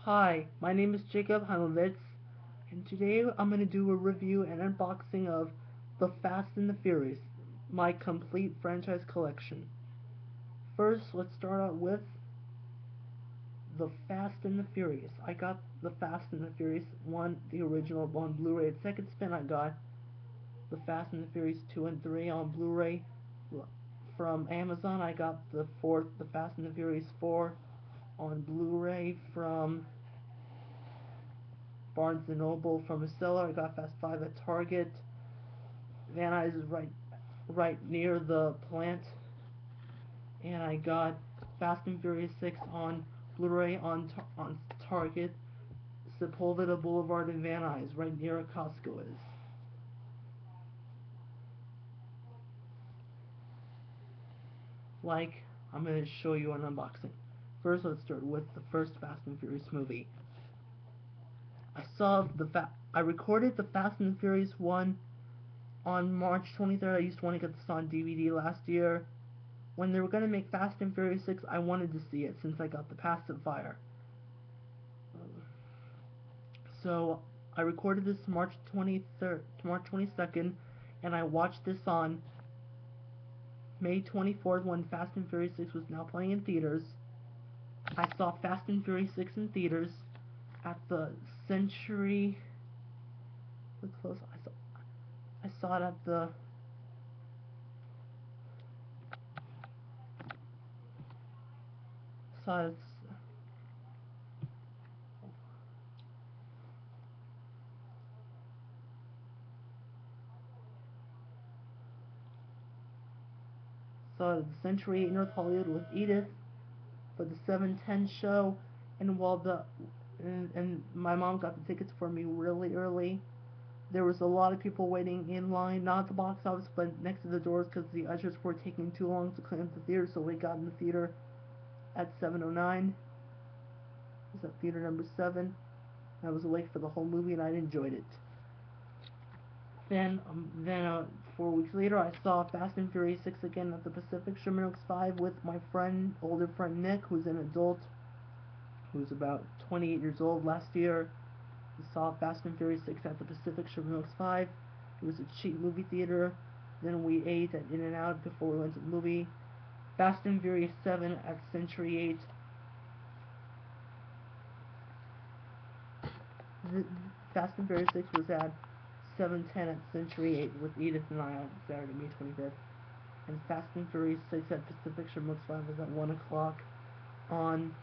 Hi, my name is Jacob Heimovitz, and today I'm going to do a review and unboxing of The Fast and the Furious, my complete franchise collection. First, let's start out with The Fast and the Furious. I got The Fast and the Furious 1, the original, on Blu-ray. At second spin, I got The Fast and the Furious 2 and 3 on Blu-ray. From Amazon, I got The Fast and the Furious 4 on Blu-ray. From Barnes& and Noble, from a seller, I got Fast 5 at Target. Van Nuys is right near the plant. And I got Fast and Furious 6 on Blu-ray on Target, Sepulveda Boulevard in Van Nuys, right near a Costco is. I'm going to show you an unboxing. First, let's start with the first Fast and Furious movie. I recorded the Fast and Furious 1 on March 23rd. I used to want to get this on DVD last year. When they were going to make Fast and Furious 6, I wanted to see it since I got the pacifier. So I recorded this March 22nd, and I watched this on May 24th when Fast and Furious 6 was now playing in theaters. I saw Fast and Furious 6 in theaters at the Century. Look close. I saw it at the saw it saw it at the Century in North Hollywood with Edith for the 7:10 show, and and my mom got the tickets for me really early. There was a lot of people waiting in line, not at the box office, but next to the doors because the ushers were taking too long to clean up the theater, so we got in the theater at 7:09. It was at theater number 7. I was awake for the whole movie and I enjoyed it. Then 4 weeks later, I saw Fast and Furious 6 again at the Pacific Sherman Oaks 5 with my older friend Nick, who's an adult, who's about 28 years old. Last year, we saw Fast and Furious 6 at the Pacific Sherman Oaks 5. It was a cheap movie theater. Then we ate at In-N-Out before we went to the movie. Fast and Furious 7 at Century 8. Fast and Furious 6 was at 7:10 at Century 8 with Edith and I on Saturday, May 25th. And Fast and Furious 6 at Pacific Sherman Oaks 5 was at 1 o'clock on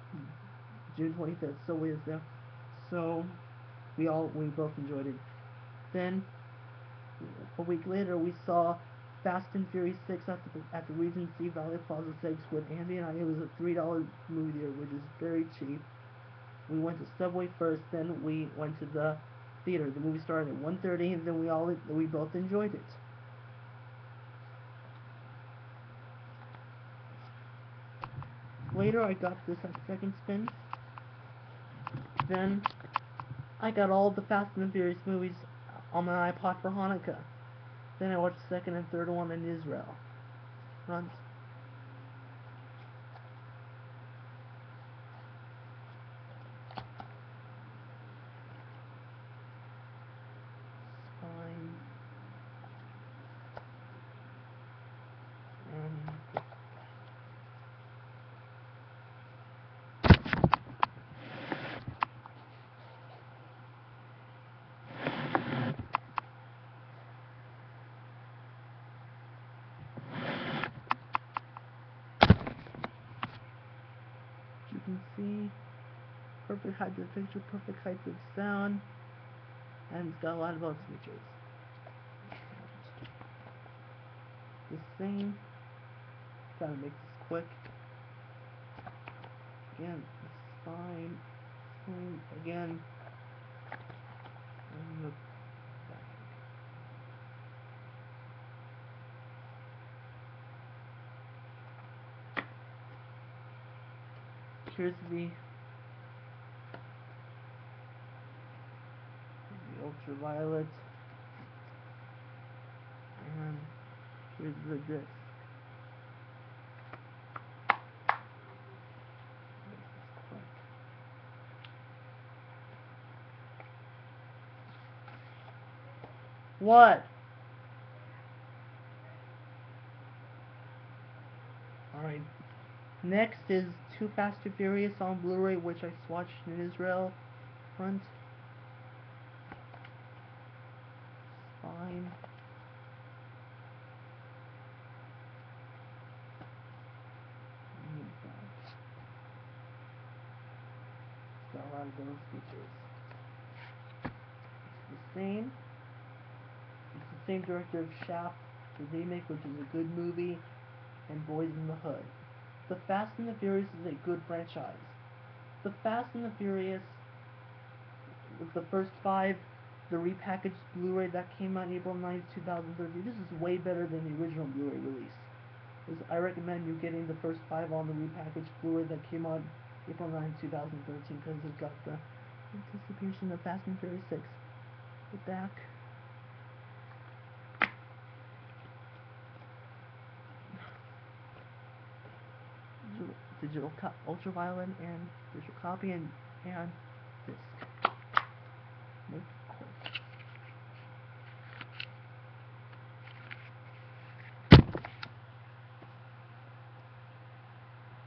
June 25th. So we both enjoyed it. Then a week later, we saw Fast and Furious 6 at the Regency Valley Plaza 6 with Andy and I. It was a $3 movie theater, which is very cheap. We went to Subway first, then we went to the theater. The movie started at 1:30, and then we both enjoyed it. Later, I got this at second spin. Then I got all the Fast and the Furious movies on my iPod for Hanukkah. Then I watched the second and third one in Israel. Runs. Spine. And you can see, perfect height of picture, perfect height of sound, and it's got a lot of bug features. The same. Trying to make this quick. Again, spine. Again. And the back. Here's the ultraviolet, and here's the disc. What? Alright. Next is Too Fast Too Furious on Blu-ray, which I watched in Israel. Front. Spine. Got a lot of those features. It's the same. It's the same director of Shaft, the remake, which is a good movie, and Boys in the Hood. The Fast and the Furious is a good franchise. The Fast and the Furious, with the first 5, the repackaged Blu-ray that came out April 9th, 2013, this is way better than the original Blu-ray release. I recommend you getting the first 5 on the repackaged Blu-ray that came out April 9th, 2013, because it's got the anticipation of Fast and Furious 6. The back. Digital ultraviolet and digital copy and disc. Make quick.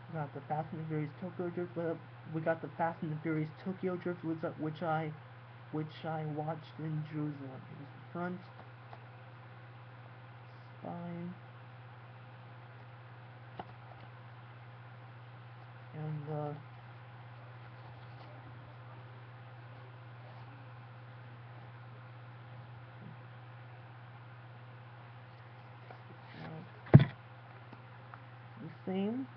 We got the Fast and the Furious Tokyo Drift. We got the Fast and the Furious Tokyo Drift, which I watched in Jerusalem. Here's the front, spine, and the same.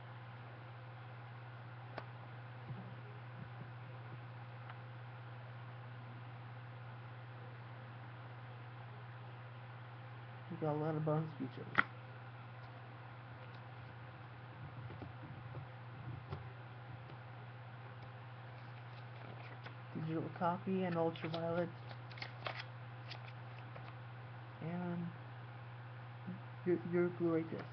We got a lot of bonus features. Digital copy and ultraviolet, and your Blu-ray disc.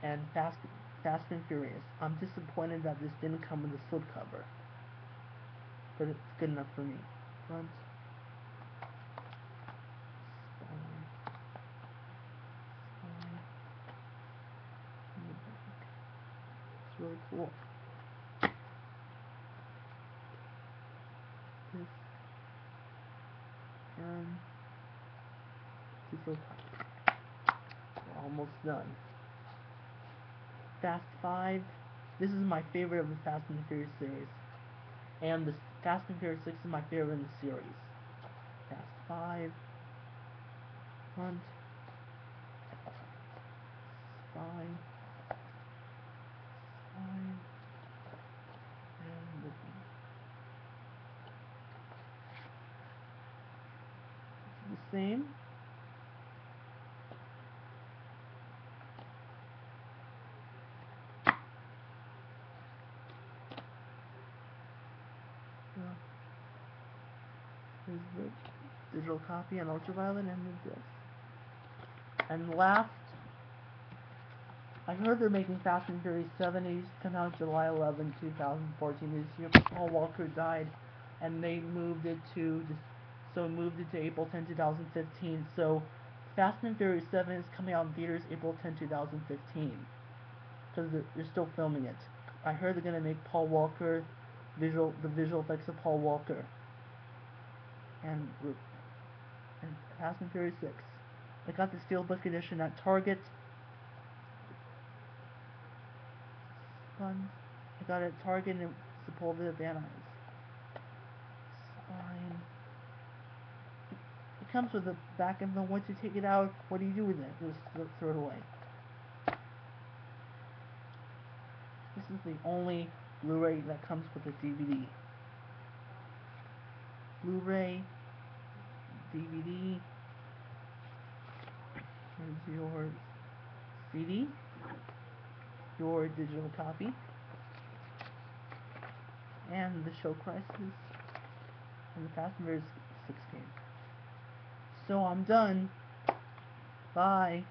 And Fast and Furious. I'm disappointed that this didn't come with a slipcover, but it's good enough for me. Front, spine, and the back. It's really cool. This and digital copy. We're almost done. Fast 5. This is my favorite of the Fast and the Furious series. And the Fast and Furious 6 is my favorite in the series. Fast 5. Front. Spine. Spine. And the back. It's the same. Here's the digital copy and ultraviolet and the disc. And last, I heard they're making Fast and Furious 7. It used to come out July 11, 2014. This year Paul Walker died, and they moved it to April 10, 2015. So Fast and Furious 7 is coming out in theaters April 10, 2015, because they're still filming it. I heard they're gonna make Paul Walker the visual effects of Paul Walker. And Fast and Furious 6. I got the Steelbook edition at Target. Fun. I got it at Target and it's Sepulveda Van Nuys. Spine. It comes with a back envelope. Once you take it out, what do you do with it? Just throw it away. This is the only Blu-ray that comes with a DVD. Blu-ray, DVD, here's your CD, your digital copy, and the Show Crisis, and the Fast and Furious 6 game. So I'm done. Bye.